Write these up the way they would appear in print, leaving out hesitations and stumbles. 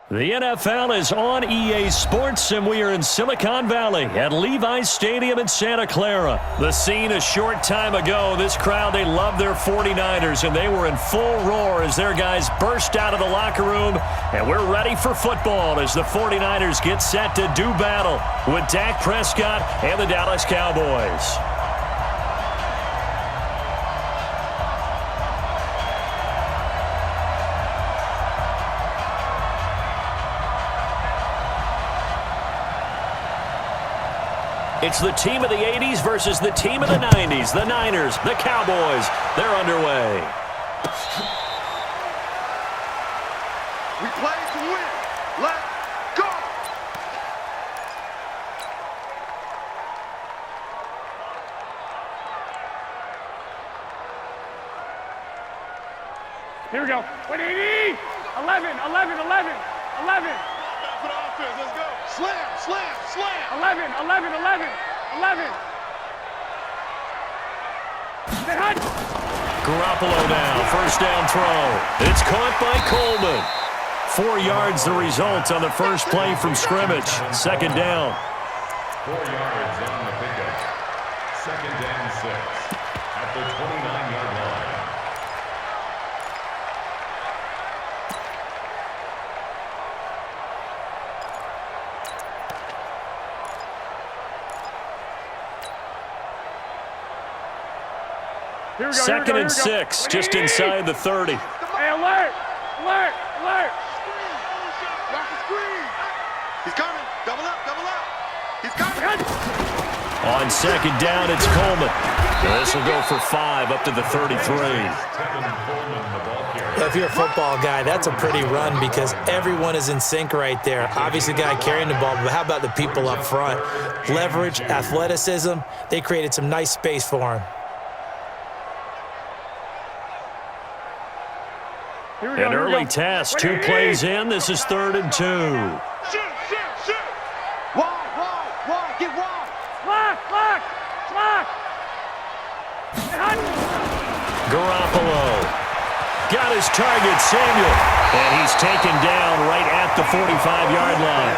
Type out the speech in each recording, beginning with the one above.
The NFL is on EA Sports, and we are in Silicon Valley at Levi's Stadium in Santa Clara. The scene a short time ago, this crowd, they love their 49ers, and they were in full roar as their guys burst out of the locker room, and we're ready for football as the 49ers get set to do battle with Dak Prescott and the Dallas Cowboys. It's the team of the 80s versus the team of the 90s. The Niners, the Cowboys, they're underway. We play to win. Let's go! Here we go. 180! 11, 11, 11, 11. For the offense, let's go. Slam, slam, slam. 11, 11, 11, 11. Garoppolo now, first down throw. It's caught by Coleman. 4 yards the result on the first play from scrimmage. Second down. 4 yards on the pickup. Second down 6 at the 29-yard line. Second and 6, just inside the 30. Hey, alert! Alert! Alert! Rock the screen. He's coming. Double up, double up. He's coming. On second down, it's Coleman. This will go for 5 up to the 33. If you're a football guy, that's a pretty run because everyone is in sync right there. Obviously, the guy carrying the ball, but how about the people up front? Leverage, athleticism, they created some nice space for him. An early test, 2 plays in. This is 3rd and 2. Shoot, shoot, shoot. Wide, get wide. Lock, lock, lock. Garoppolo got his target, Samuel, and he's taken down right at the 45-yard line.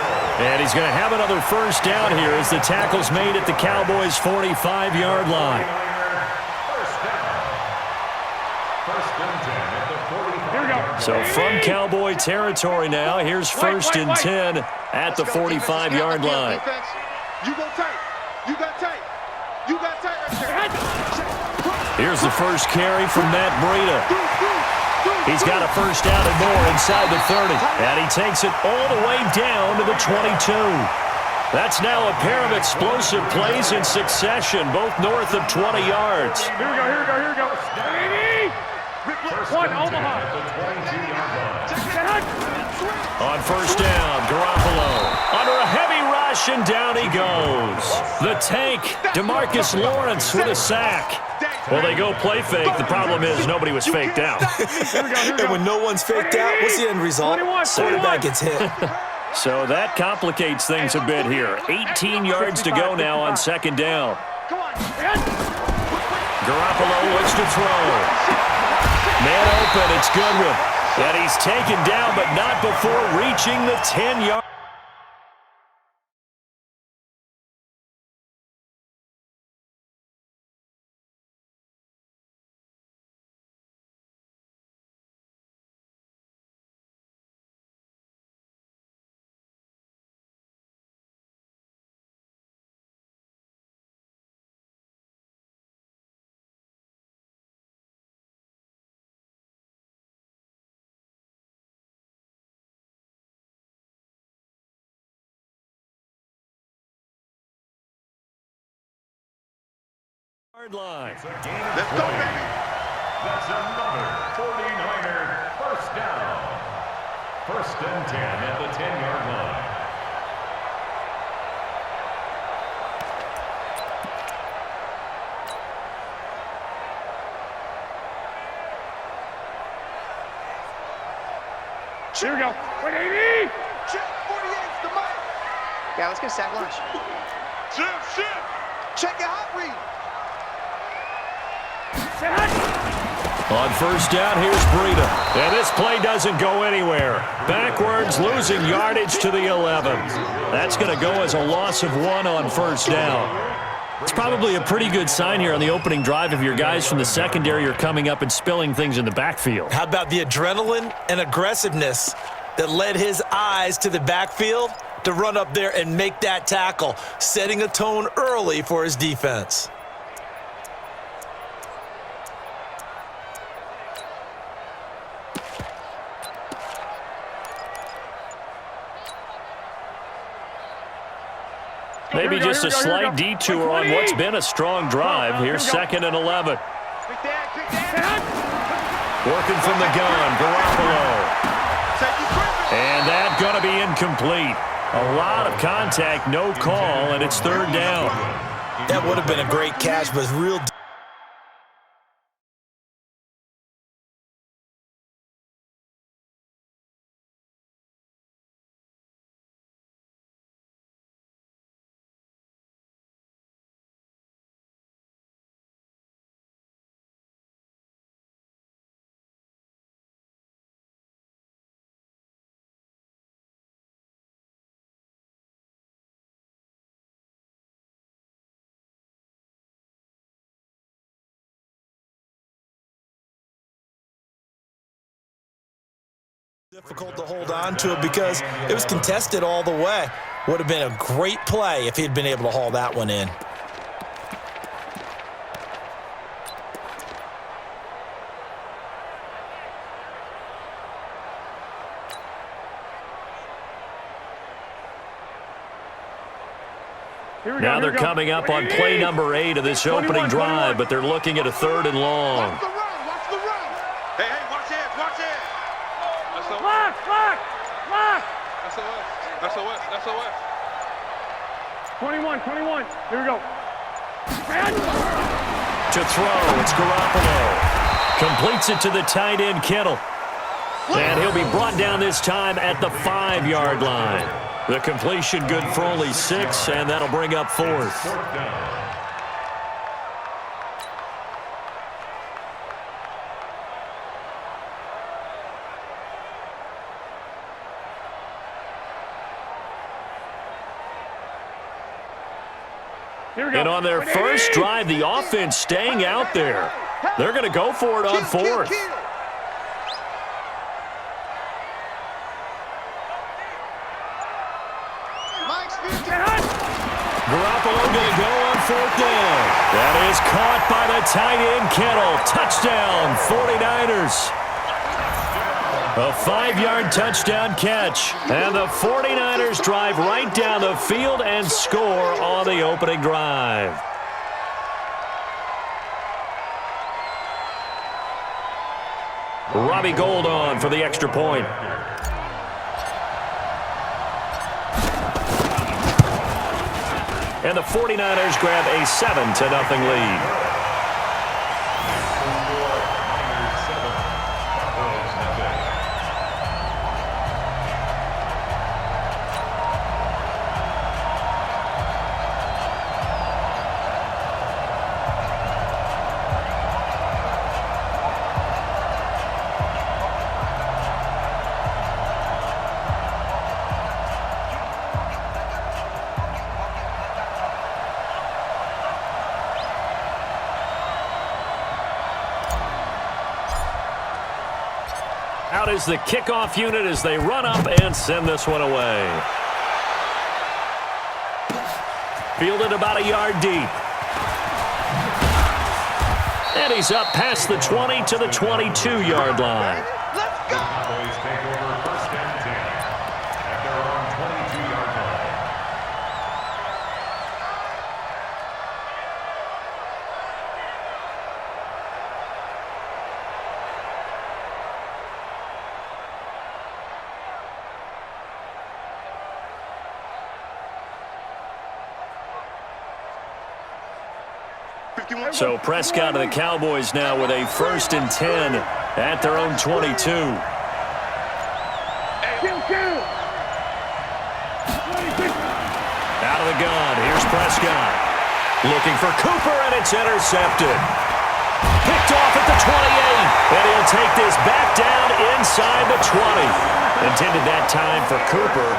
And he's going to have another first down here as the tackle's made at the Cowboys' 45-yard line. So from Cowboy territory now, here's 1st and 10 at the 45-yard line. You go tight. You got tight. You got tight right there. Here's the first carry from Matt Breida. He's got a first down and more inside the 30. And he takes it all the way down to the 22. That's now a pair of explosive plays in succession, both north of 20 yards. Here we go, here we go, here we go. 1, Omaha. On first down, Garoppolo under a heavy rush, and down he goes. The tank, DeMarcus Lawrence with a sack. Well, they go play fake. The problem is nobody was faked out. And when no one's faked out, what's the end result? Quarterback gets hit. So that complicates things a bit here. 18 yards to go now on second down. Garoppolo looks to throw. Man open, it's Goodwin. And he's taken down, but not before reaching the 10-yard. Line. Let's go, baby. That's another 49er first down. 1st and 10 at the 10-yard line. Here we go. 180. Check 48's the mic. Yeah, let's get sack lunch. Shift. Check your hot read. On first down, here's Breida. And this play doesn't go anywhere. Backwards, losing yardage to the 11. That's going to go as a loss of 1 on first down. It's probably a pretty good sign here on the opening drive if your guys from the secondary are coming up and spilling things in the backfield. How about the adrenaline and aggressiveness that led his eyes to the backfield to run up there and make that tackle, setting a tone early for his defense. Maybe just a slight detour on what's been a strong drive. Here's 2nd and 11. Working from the gun, Garoppolo. And that's going to be incomplete. A lot of contact, no call, and it's 3rd down. That would have been a great catch, but real. Difficult to hold on to it because it was contested all the way. Would have been a great play if he'd been able to haul that one in. Now they're coming up on play number 8 of this opening drive, but they're looking at a 3rd and long. Watch the run. Watch the run. Hey, watch it. Watch it. Lock. SOS. 21. Here we go. To throw, it's Garoppolo. Completes it to the tight end, Kittle. And he'll be brought down this time at the 5-yard line. The completion good for only 6, and that'll bring up 4th. And on their first drive, the offense staying out there. They're going to go for it on 4th. Garoppolo going to go on 4th down. That is caught by the tight end, Kittle. Touchdown, 49ers. A 5-yard touchdown catch. And the 49ers drive right down the field and score on the opening drive. Robbie Gould on for the extra point. And the 49ers grab a 7-0 lead. Out is the kickoff unit as they run up and send this one away. Fielded about a yard deep. And he's up past the 20 to the 22-yard line. Let's go. Cowboys take over 1st and 10 at their own 22-yard line. So Prescott and the Cowboys now with a 1st and 10 at their own 22. Out of the gun, here's Prescott. Looking for Cooper, and it's intercepted. Picked picked off at the 28. And he'll take this back down inside the 20. Intended that time for Cooper.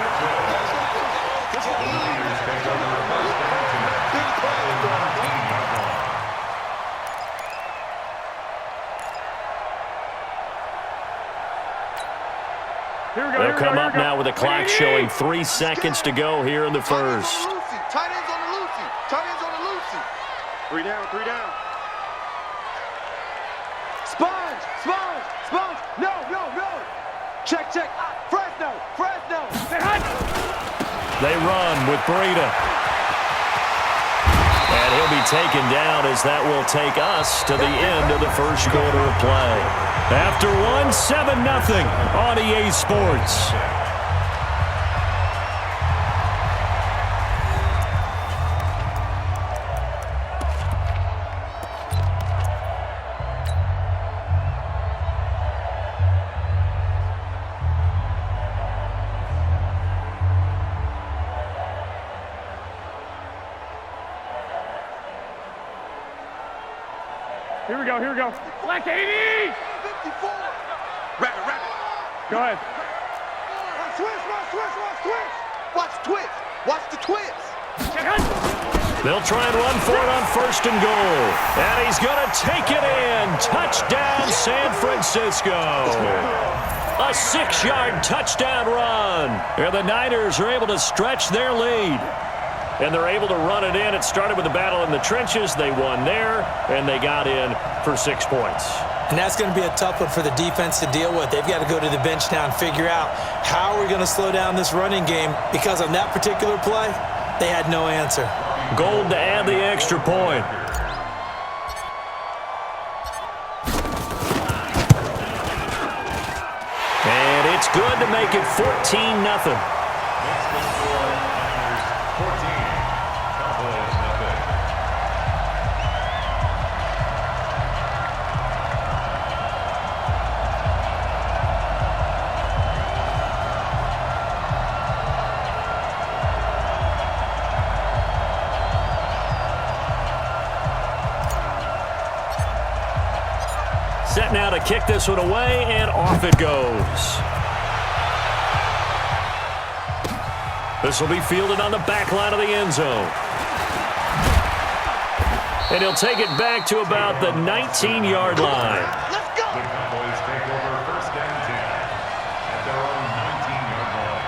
They'll come up now with a clock showing 3 seconds to go here in the first. Tight ends on the Lucy. Tight ends on the Lucy. 3 down, 3 down. Sponge, sponge, sponge. No, no, no. Check, check. Fresno, Fresno. They run with Breida. And he'll be taken down as that will take us to the end of the first quarter of play. After one, 7-0 on EA Sports. Here we go, here we go. Black 80! 54. Rabbit, rabbit. Go ahead. Watch twist, watch twist, watch twist. Watch twist. Watch the twist. They'll try and run for it on first and goal. And he's going to take it in. Touchdown, San Francisco. A 6-yard touchdown run. And the Niners are able to stretch their lead. And they're able to run it in. It started with a battle in the trenches. They won there, and they got in for 6 points. And that's going to be a tough one for the defense to deal with. They've got to go to the bench now and figure out how we're going to slow down this running game, because on that particular play, they had no answer. Gold to add the extra point. And it's good to make it 14-0. Set now to kick this one away, and off it goes. This will be fielded on the back line of the end zone. And he'll take it back to about the 19-yard line. Let's go. The Cowboys take over first and 10 at their own 19-yard line.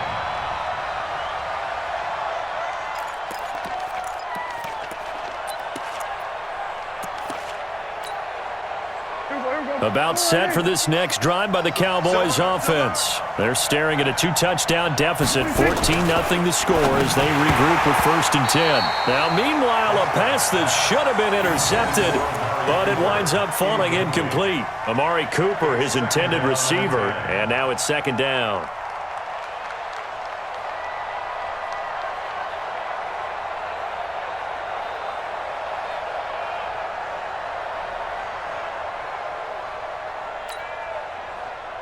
About set for this next drive by the Cowboys offense. They're staring at a 2-touchdown deficit, 14-0 the score as they regroup with first and 10. Now, meanwhile, a pass that should have been intercepted, but it winds up falling incomplete. Amari Cooper, his intended receiver, and now it's second down.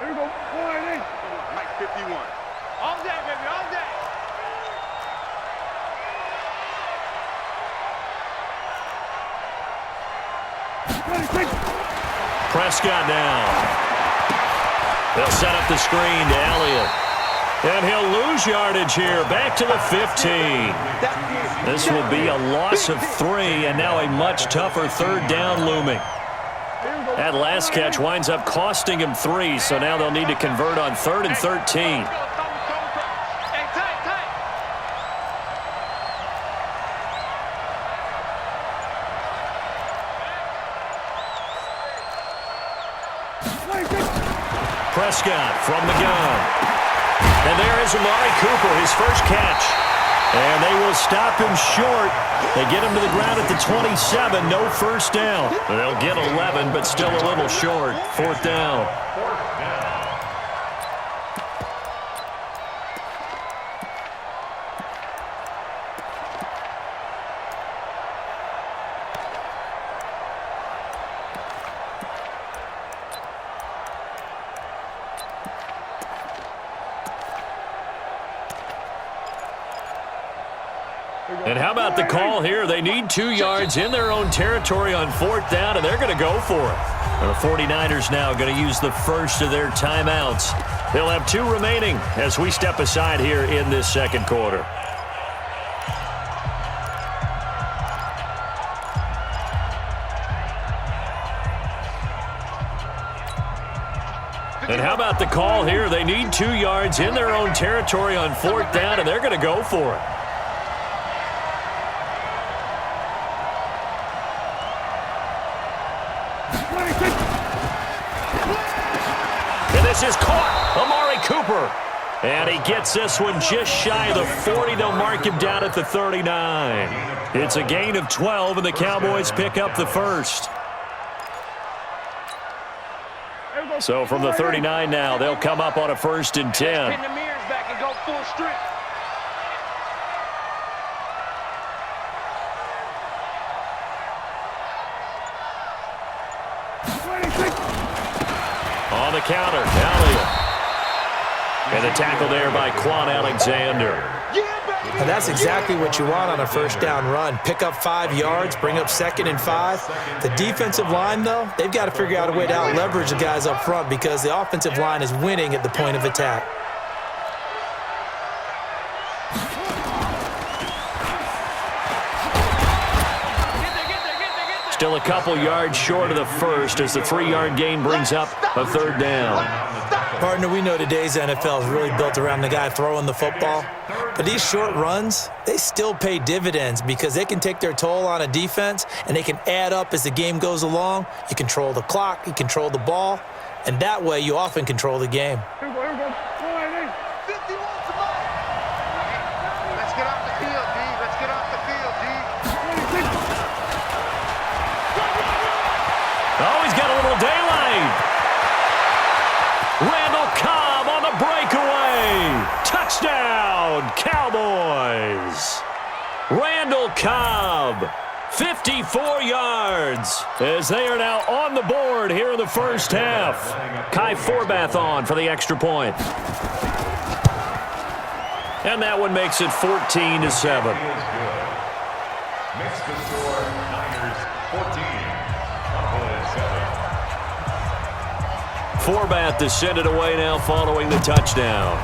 Here we go. 180. Mike 51. All day, baby, all day. Prescott down. They'll set up the screen to Elliott. And he'll lose yardage here, back to the 15. This will be a loss of 3, and now a much tougher third down looming. That last catch winds up costing him 3, so now they'll need to convert on 3rd and 13. Hey, tight. Prescott from the gun. And there is Amari Cooper, his first catch. And they will stop him short. They get him to the ground at the 27, no first down. They'll get 11, but still a little short. 4th down. And how about the call here? They need 2 yards in their own territory on 4th down, and they're going to go for it. And the 49ers now going to use the first of their timeouts. They'll have 2 remaining as we step aside here in this second quarter. And how about the call here? They need 2 yards in their own territory on 4th down, and they're going to go for it. And this is caught. Amari Cooper. And he gets this one just shy of the 40. They'll mark him down at the 39. It's a gain of 12, and the Cowboys pick up the first. So from the 39 now, they'll come up on a 1st and 10. Pin the mirrors back and go full strength. On the counter, Elliott. And the tackle there by Quan Alexander. And that's exactly what you want on a 1st down run. Pick up 5 yards, bring up 2nd and 5. The defensive line, though, they've got to figure out a way to out-leverage the guys up front because the offensive line is winning at the point of attack. Still a couple yards short of the first as the 3-yard gain brings up a 3rd down. Partner, we know today's NFL is really built around the guy throwing the football. But these short runs, they still pay dividends because they can take their toll on a defense and they can add up as the game goes along. You control the clock, you control the ball, and that way you often control the game. Let's get off the field, D. Let's get off the field, D. Oh, he's got a little daylight. Randall Cobb on the breakaway. Touchdown, Cowboys. Randall Cobb, 54 yards, as they are now on the board here in the first half. Kai Forbath on for the extra point. And that one makes it 14-7. Makes the score Niners 14. Cowboys 7. Forbath to send it away now following the touchdown.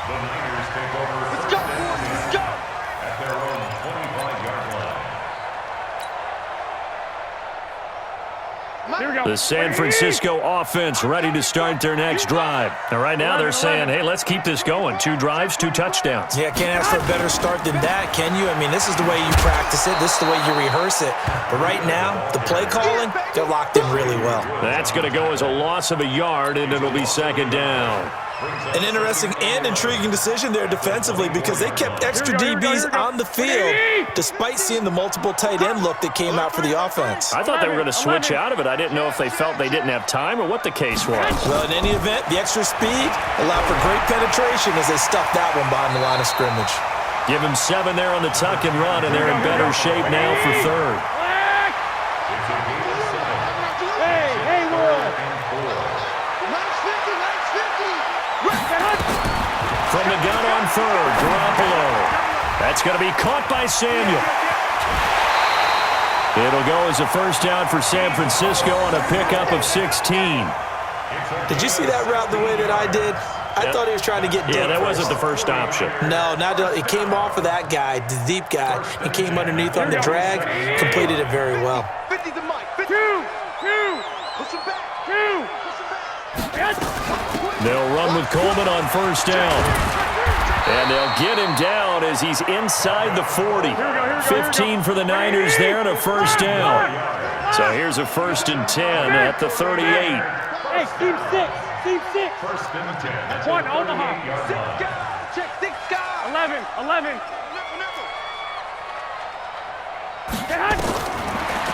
The Niners take over. Let's go, boys. Let's go. At their own 25-yard line. Here we go. The San Francisco offense ready to start their next drive. And right now they're saying, hey, let's keep this going. 2 drives, 2 touchdowns. Yeah, can't ask for a better start than that, can you? I mean, this is the way you practice it. This is the way you rehearse it. But right now, the play calling, they're locked in really well. That's going to go as a loss of a yard, and it'll be 2nd down. An interesting and intriguing decision there defensively because they kept extra DBs on the field despite seeing the multiple tight end look that came out for the offense. I thought they were going to switch out of it. I didn't know if they felt they didn't have time or what the case was. Well, in any event, the extra speed allowed for great penetration as they stuffed that one behind the line of scrimmage. Give them 7 there on the tuck and run, and they're in better shape now for 3rd. Hey, Will. From the gun on 3rd, Garoppolo. That's going to be caught by Samuel. It'll go as a 1st down for San Francisco on a pickup of 16. Did you see that route the way that I did? I thought he was trying to get deep. Yeah, that first. wasn't the first option. No, it came off of that guy, the deep guy. He came underneath on the drag, completed it very well. 50 to Mike. 50. Two. Push him back. Two. Push him back. Yes. They'll run with Coleman on 1st down. And they'll get him down as he's inside the 40. 15 for the Niners there and a 1st down. So here's a 1st and 10 at the 38. Hey, team 6. Team 6. 1st and 10. That's One, a Omaha. 38-yard line. Check 6 guys. 11.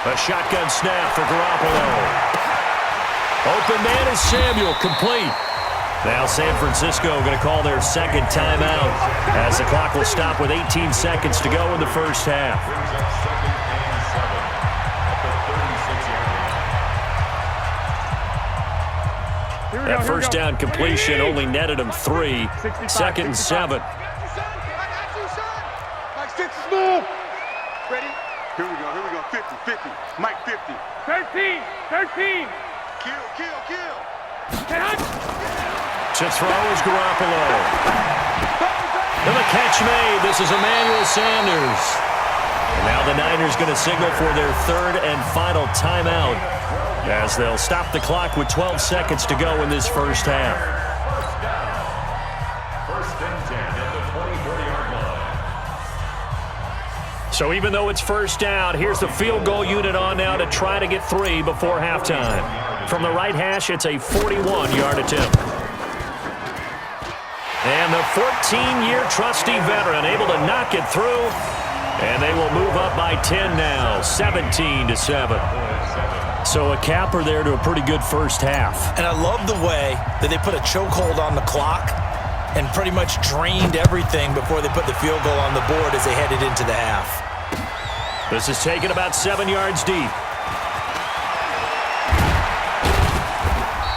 A shotgun snap for Garoppolo. Open man is Samuel, complete. Now San Francisco going to call their 2nd timeout as the clock will stop with 18 seconds to go in the first half. Brings up 2nd and 7 at the 36-yard line. That 1st down completion only netted him 3. 2nd and 7. I got you, son. Like 6 is move. Ready? Here we go. 50, 50. Mike 50. 13, 13. Kill. To throw is Garoppolo. And the catch made. This is Emmanuel Sanders. And now the Niners going to signal for their third and final timeout as they'll stop the clock with 12 seconds to go in this first half. First and 10 at the 24-yard line. So even though it's first down, here's the field goal unit on now to try to get 3 before halftime. From the right hash, it's a 41-yard attempt. And the 14-year trusty veteran able to knock it through. And they will move up by 10 now, 17-7. So a capper there to a pretty good first half. And I love the way that they put a chokehold on the clock and pretty much drained everything before they put the field goal on the board as they headed into the half. This is taken about 7 yards deep.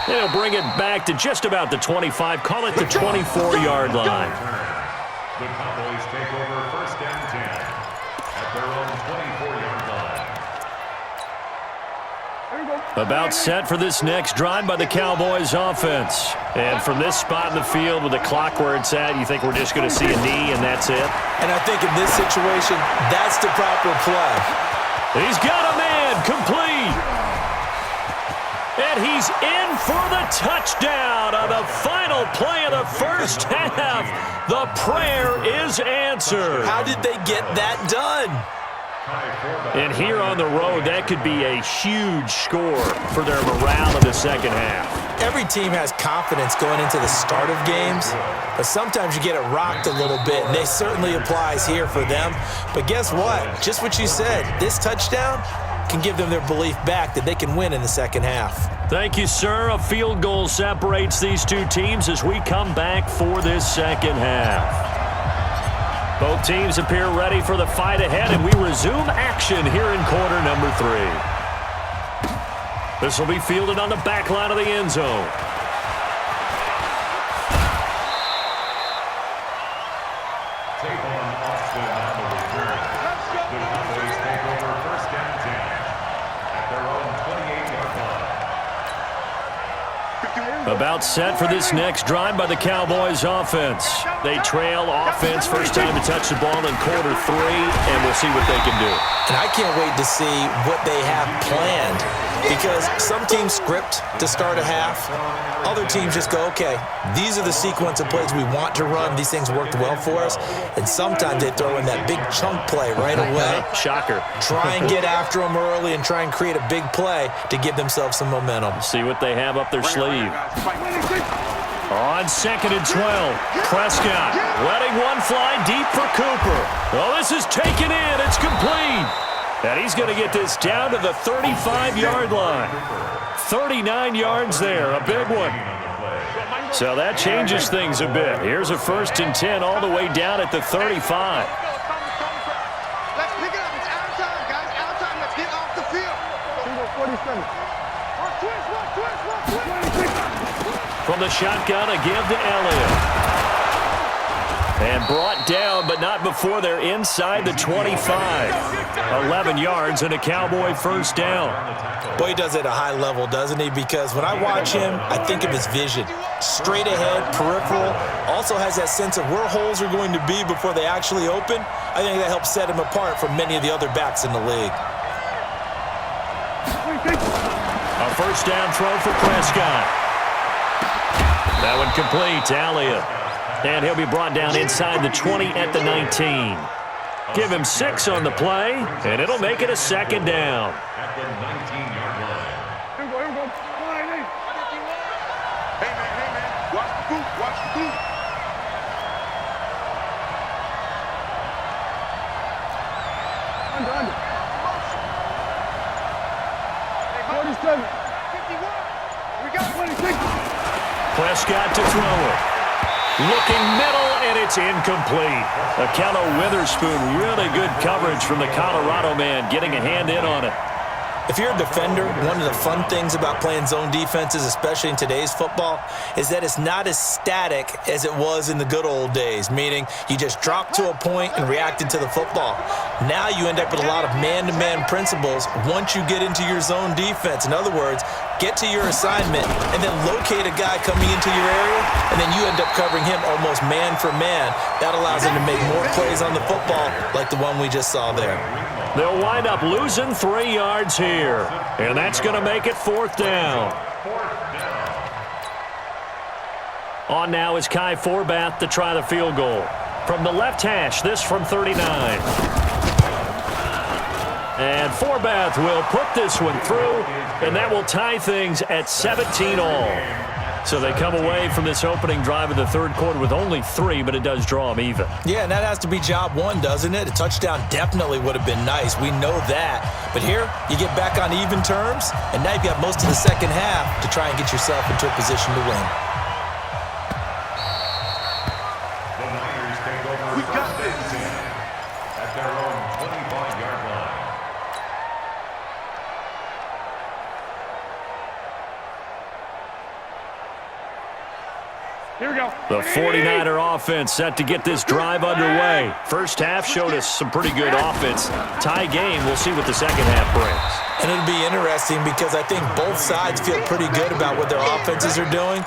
They'll bring it back to just about the 25. Call it the 24-yard line. The Cowboys take over first and 10 at their own 24-yard line. About set for this next drive by the Cowboys offense. And from this spot in the field with the clock where it's at, you think we're just going to see a knee and that's it? And I think in this situation, that's the proper play. He's got a man complete. And he's in for the touchdown on the final play of the first half. The prayer is answered. How did they get that done? And here on the road, that could be a huge score for their morale in the second half. Every team has confidence going into the start of games, but sometimes you get it rocked a little bit, and it certainly applies here for them. But guess what? Just what you said, this touchdown can give them their belief back that they can win in the second half. Thank you, sir. A field goal separates these two teams as we come back for this second half. Both teams appear ready for the fight ahead, and we resume action here in quarter number 3. This will be fielded on the back line of the end zone. Take on Austin on the return. The Cowboys take over first and 10 at their own 28-yard line. About set for this next drive by the Cowboys offense. They trail offense first time to touch the ball in quarter 3, and we'll see what they can do. And I can't wait to see what they have planned, because some teams script to start a half. Other teams just go, okay, these are the sequence of plays we want to run. These things worked well for us. And sometimes they throw in that big chunk play right away. Shocker. Try and get after them early and try and create a big play to give themselves some momentum. See what they have up their sleeve. On 2nd and 12, Prescott letting one fly deep for Cooper. Oh, this is taken in. It's complete. And he's going to get this down to the 35-yard line. 39 yards there, a big one. So that changes things a bit. Here's a 1st and 10 all the way down at the 35. Let's pick it up. It's out of time, guys. Out of time. Let's get off the field. 47. From the shotgun, a give to Elliott. And brought down, but not before they're inside the 25. 11 yards and a Cowboy first down. Boy, he does it at a high level, doesn't he? Because when I watch him, I think of his vision. Straight ahead, peripheral. Also has that sense of where holes are going to be before they actually open. I think that helps set him apart from many of the other backs in the league. A first down throw for Prescott. That one complete to Elliott. And he'll be brought down inside the 20 at the 19. Give him 6 on the play, and it'll make it a second down. At the 19-yard line. Here we go. Hey, man. Watch the boot. Watch the boot. Under. 47. 51. We got 26. Prescott to throw it. Looking middle, and it's incomplete. Akello Witherspoon, really good coverage from the Colorado man, getting a hand in on it. If you're a defender, one of the fun things about playing zone defenses, especially in today's football, is that it's not as static as it was in the good old days, meaning you just drop to a point and reacted to the football. Now you end up with a lot of man-to-man principles once you get into your zone defense. In other words, get to your assignment and then locate a guy coming into your area, and then you end up covering him almost man for man. That allows him to make more plays on the football like the one we just saw there. They'll wind up losing 3 yards here, and that's going to make it 4th down. On now is Kai Forbath to try the field goal. From the left hash, this from 39. And Forbath will put this one through, and that will tie things at 17 all. So they come away from this opening drive of the third quarter with only 3, but it does draw them even. Yeah, and that has to be job one, doesn't it? A touchdown definitely would have been nice. We know that. But here, you get back on even terms, and now you've got most of the second half to try and get yourself into a position to win. The Niners take over first and 10 at their own 25-yard line. Here we go. The 49er offense set to get this drive underway. First half showed us some pretty good offense. Tie game, we'll see what the second half brings. And it'll be interesting because I think both sides feel pretty good about what their offenses are doing.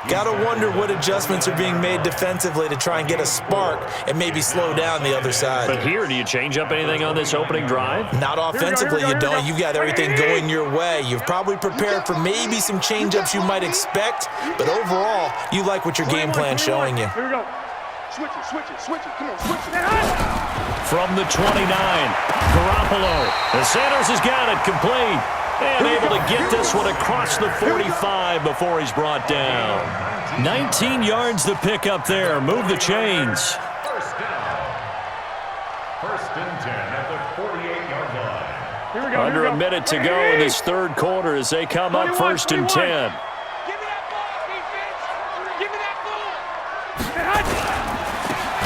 Got to wonder what adjustments are being made defensively to try and get a spark and maybe slow down the other side. But here, do you change up anything on this opening drive? Not offensively, you don't. You've got everything going your way. You've probably prepared for maybe some change-ups you might expect, but overall, you like what your game plan's showing you. Here we go. Switch it. Come on, switch it. From the 29, Garoppolo. The Sanders has got it complete. And able to get this one across the 45 before he's brought down. 19 yards to pick up there. Move the chains. First down. First and 10 at the 48-yard line. Here we go. Under a minute to go in this third quarter as they come up 1st and 10. Give me that ball, defense. Give me that ball.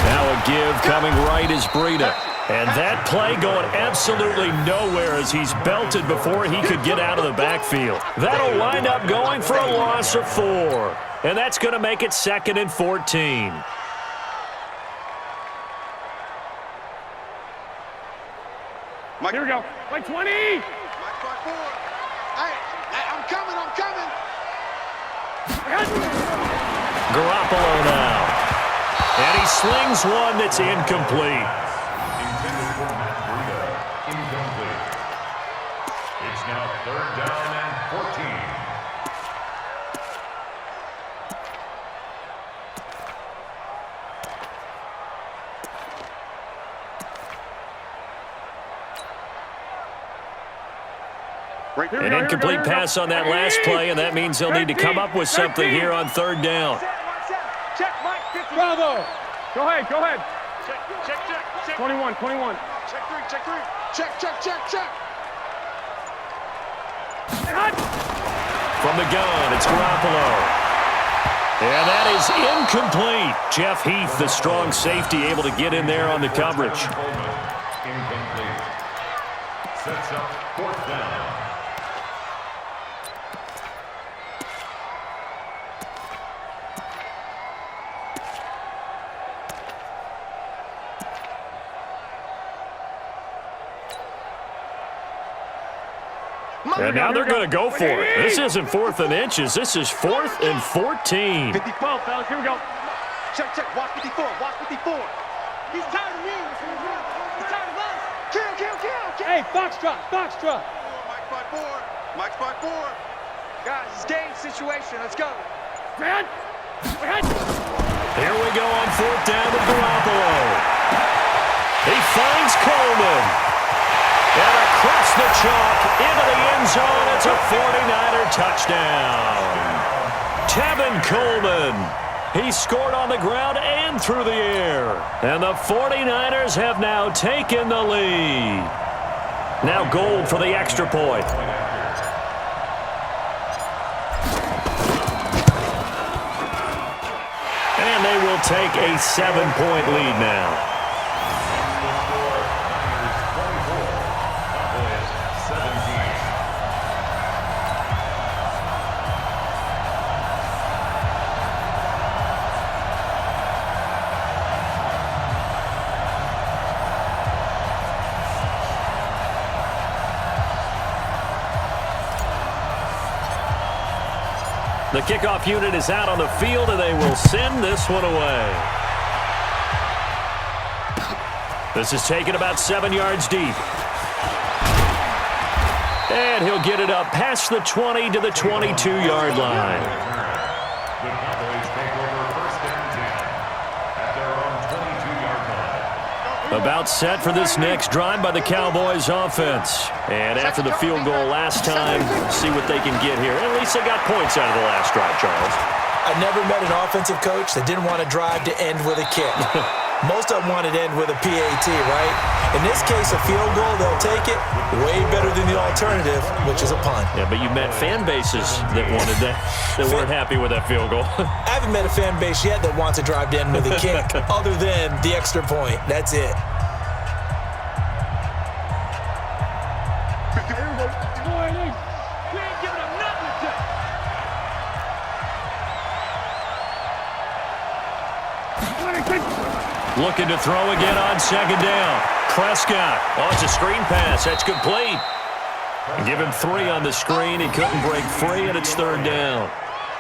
Now a give coming right is Breida. And that play going absolutely nowhere as he's belted before he could get out of the backfield. That'll wind up going for a loss of 4. And that's going to make it 2nd and 14. Here we go. Like 20. Hey, I'm coming. Garoppolo now. And he slings one that's incomplete. Intended for Matt Breida. Incomplete. It's now 3rd down and 14. An incomplete pass on that last play, and that means they'll need to come up with something here on 3rd down. Check, Mike. Bravo. Go ahead. Check. 21. Check three. Check. From the gun, it's Garoppolo. And that is incomplete. Jeff Heath, the strong safety, able to get in there on the coverage. Incomplete. Sets up 4th down. And now they're going to go for it. This isn't 4th and inches. This is 4th and 14. 54, fellas. Here we go. Check. Watch 54. He's tired of me. He's tired of us. Kill. Hey, box drop. Mike's 5-4. Guys, it's game situation. Let's go. Man. Here we go on 4th down with Garoppolo. He finds Coleman. And across the chalk, into the end zone, it's a 49er touchdown. Tevin Coleman. He scored on the ground and through the air. And the 49ers have now taken the lead. Now Gold for the extra point. And they will take a 7-point lead now. The kickoff unit is out on the field, and they will send this one away. This is taken about 7 yards deep. And he'll get it up past the 20 to the 22-yard line. The Cowboys take over first and 10 at their own 22-yard line. About set for this next drive by the Cowboys offense. And after the field goal last time, see what they can get here. At least they got points out of the last drive, Charles. I never met an offensive coach that didn't want to drive to end with a kick. Most of them want it to end with a PAT, right? In this case, a field goal, they'll take it. Way better than the alternative, which is a punt. Yeah, but you met fan bases that wanted that, that weren't happy with that field goal. I haven't met a fan base yet that wants to drive to end with a kick other than the extra point. That's it. Looking to throw again on second down. Prescott. Oh, it's a screen pass. That's complete. Give him 3 on the screen. He couldn't break free, and it's third down.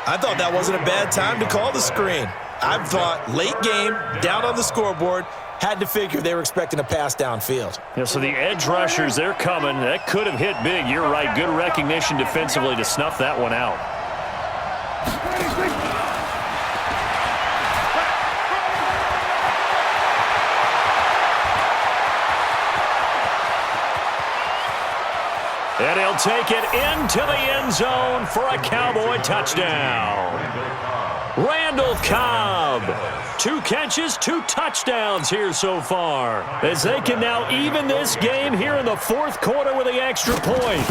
I thought that wasn't a bad time to call the screen. I thought late game, down on the scoreboard, had to figure they were expecting a pass downfield. Yeah, so the edge rushers, they're coming. That could have hit big. You're right. Good recognition defensively to snuff that one out. And he'll take it into the end zone for a Cowboy touchdown. Randall Cobb. 2 catches, 2 touchdowns here so far, as they can now even this game here in the fourth quarter with the extra point.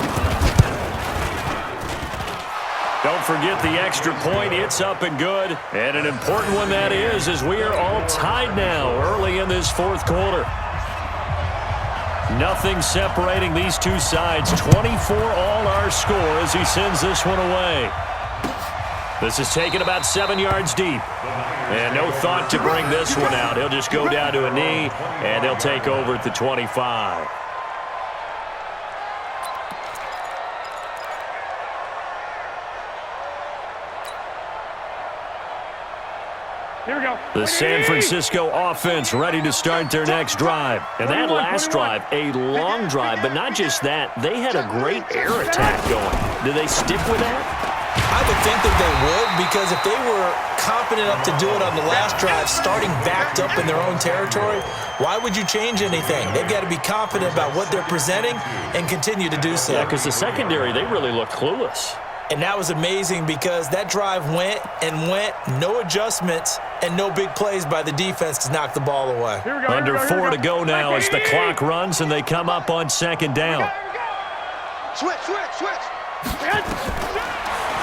Don't forget the extra point. It's up and good. And an important one that is, as we are all tied now early in this fourth quarter. Nothing separating these two sides. 24 all our score as he sends this one away. This is taken about 7 yards deep. And no thought to bring this one out. He'll just go down to a knee, and they'll take over at the 25. Here we go. The San Francisco offense ready to start their next drive. And that last drive, a long drive, but not just that. They had a great air attack going. Do they stick with that? I would think that they would, because if they were confident enough to do it on the last drive, starting backed up in their own territory, why would you change anything? They've got to be confident about what they're presenting and continue to do so. Yeah, because the secondary, they really look clueless. And that was amazing because that drive went and went, no adjustments and no big plays by the defense to knock the ball away. Under 4 to go now as the clock runs and they come up on second down. Switch.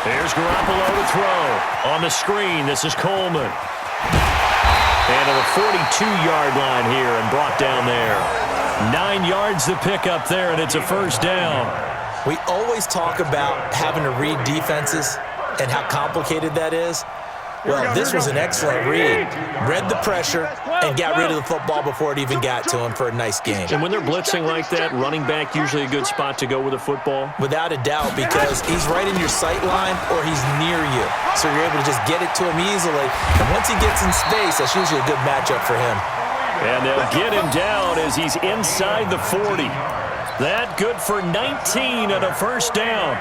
Here's Garoppolo to throw. On the screen, this is Coleman. And to the 42-yard line here and brought down there. 9 yards to pick up there, and it's a first down. We always talk about having to read defenses and how complicated that is. Well, this was an excellent read. Read the pressure and got rid of the football before it even got to him for a nice game. And when they're blitzing like that, running back usually a good spot to go with a football? Without a doubt, because he's right in your sight line or he's near you. So you're able to just get it to him easily. And once he gets in space, that's usually a good matchup for him. And they'll get him down as he's inside the 40. That good for 19 and a first down.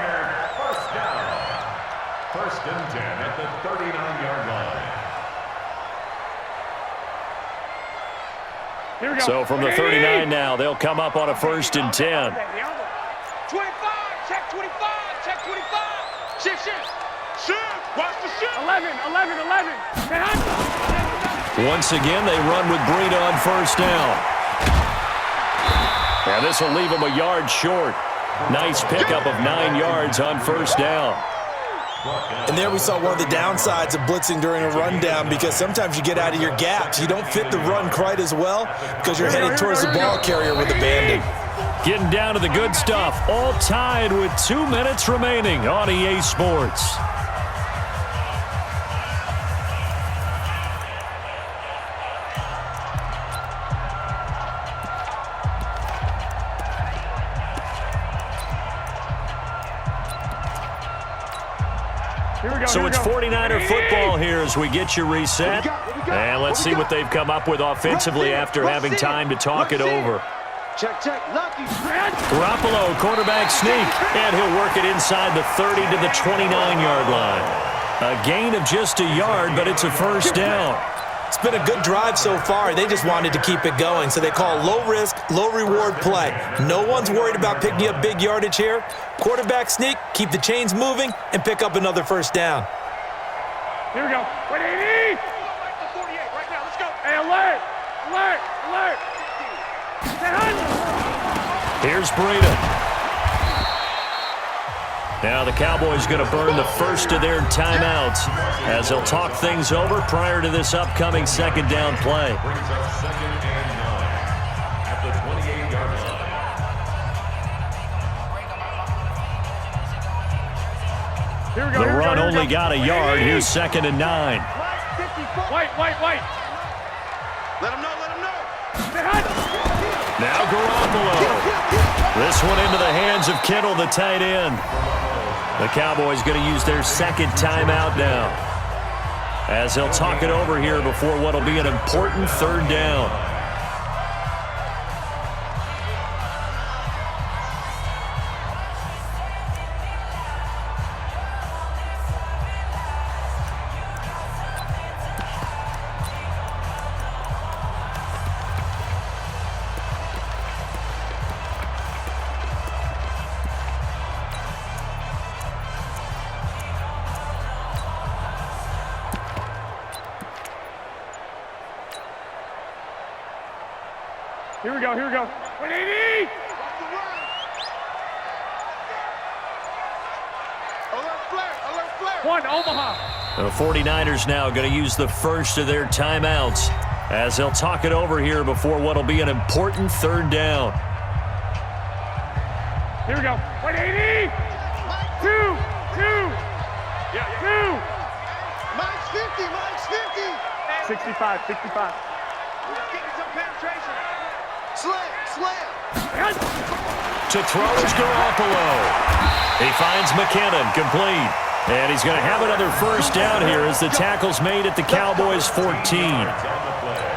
First and 10 at the 39-yard line. Here we go. So from the 39 now, they'll come up on a first and 10. 25, check 25, check 25. Shift. Watch the shift. 11. Once again, they run with Breida on first down. And this will leave them a yard short. Nice pickup of 9 yards on first down. And there we saw one of the downsides of blitzing during a rundown, because sometimes you get out of your gaps. You don't fit the run quite as well because you're headed towards the ball carrier with the bandit. Getting down to the good stuff. All tied with 2 minutes remaining on EA Sports. So it's 49er football here as we get you reset. And let's see what they've come up with offensively after having time to talk it over. Check, check, lucky. Garoppolo, quarterback sneak, and he'll work it inside the 30 to the 29-yard line. A gain of just a yard, but it's a first down. It's been a good drive so far. They just wanted to keep it going, so they call low-risk, low-reward play. No one's worried about picking up big yardage here. Quarterback sneak, keep the chains moving, and pick up another first down. Here we go. 180. 48 right now. Let's go. Hey, alert. Alert. Alert. Here's Breida. Now the Cowboys going to burn the first of their timeouts as they'll talk things over prior to this upcoming second down play. Brings up second and 9 at the 28-yard line. Here we go. The here we run go, only got a yard. Here's second and 9. White. Let him know, let him know. Now Garoppolo. This one into the hands of Kittle, the tight end. The Cowboys going to use their second timeout now as they'll talk it over here before what will be an important third down. Here we go. 180. Alert flare. One, Omaha. The 49ers now going to use the first of their timeouts as they'll talk it over here before what will be an important third down. Here we go. 180. Two. Mine's 50. 65. Getting some penetration. Slam. To throw is Garoppolo. He finds McKinnon, complete. And he's going to have another first down here as the tackle's made at the Cowboys 14.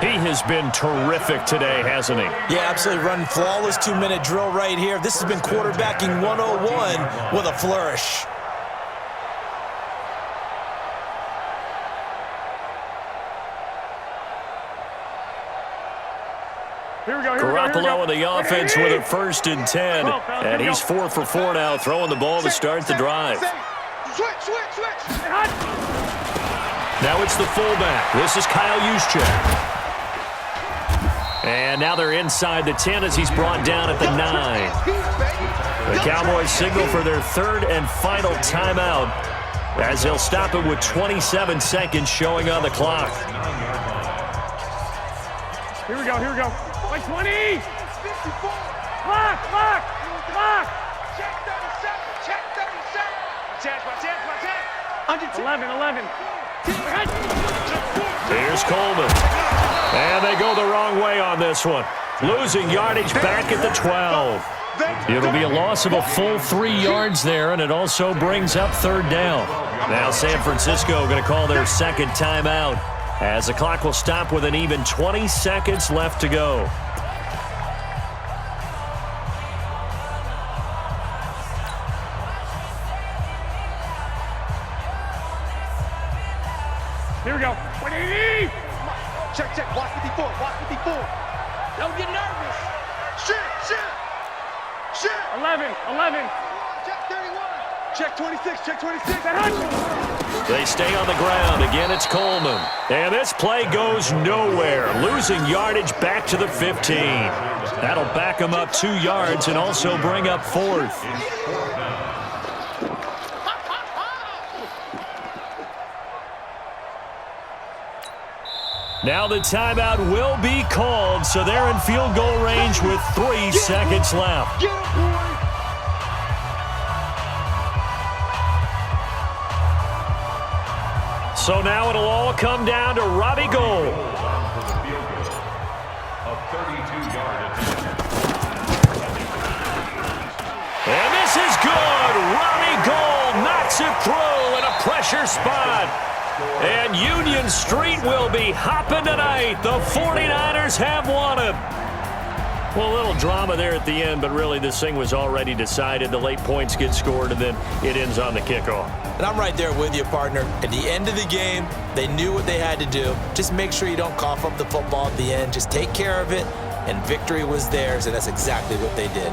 He has been terrific today, hasn't he? Yeah, absolutely running flawless 2-minute drill right here. This has been quarterbacking 101 with a flourish. Here we go. Garoppolo in the offense with a first and 10. And he's 4 for 4 now, throwing the ball to start the drive. Switch. Now it's the fullback. This is Kyle Juszczyk. And now they're inside the 10 as he's brought down at the 9. The Cowboys signal for their third and final timeout as they'll stop it with 27 seconds showing on the clock. Here we go. 120. Block. Check 37. Check 37. 11. Here's Coleman. And they go the wrong way on this one. Losing yardage back at the 12. It'll be a loss of a full 3 yards there, and it also brings up third down. Now San Francisco going to call their second timeout as the clock will stop with an even 20 seconds left to go. Here we go. 180. Check. Watch 54. Don't get nervous. Shit. 11. Check 31. Check 26. They stay on the ground. Again, it's Coleman. And this play goes nowhere. Losing yardage back to the 15. That'll back them up 2 yards and also bring up fourth. Now the timeout will be called, so they're in field goal range with 3 seconds left. Get him, boy. So now it'll all come down to Robbie Gould. And this is good. Robbie Gould knocks it through in a pressure spot. And Union Street will be hopping tonight. The 49ers have won it. Well, a little drama there at the end, but really this thing was already decided. The late points get scored, and then it ends on the kickoff. And I'm right there with you, partner. At the end of the game, they knew what they had to do. Just make sure you don't cough up the football at the end. Just take care of it, and victory was theirs, and that's exactly what they did.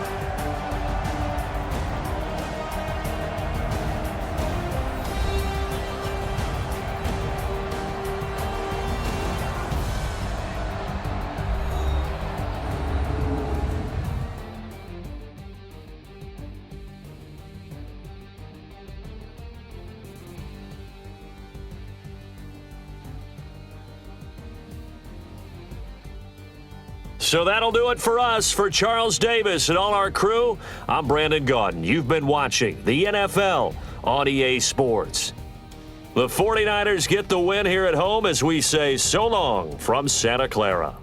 So that'll do it for us. For Charles Davis and all our crew, I'm Brandon Gaudin. You've been watching the NFL on EA Sports. The 49ers get the win here at home as we say so long from Santa Clara.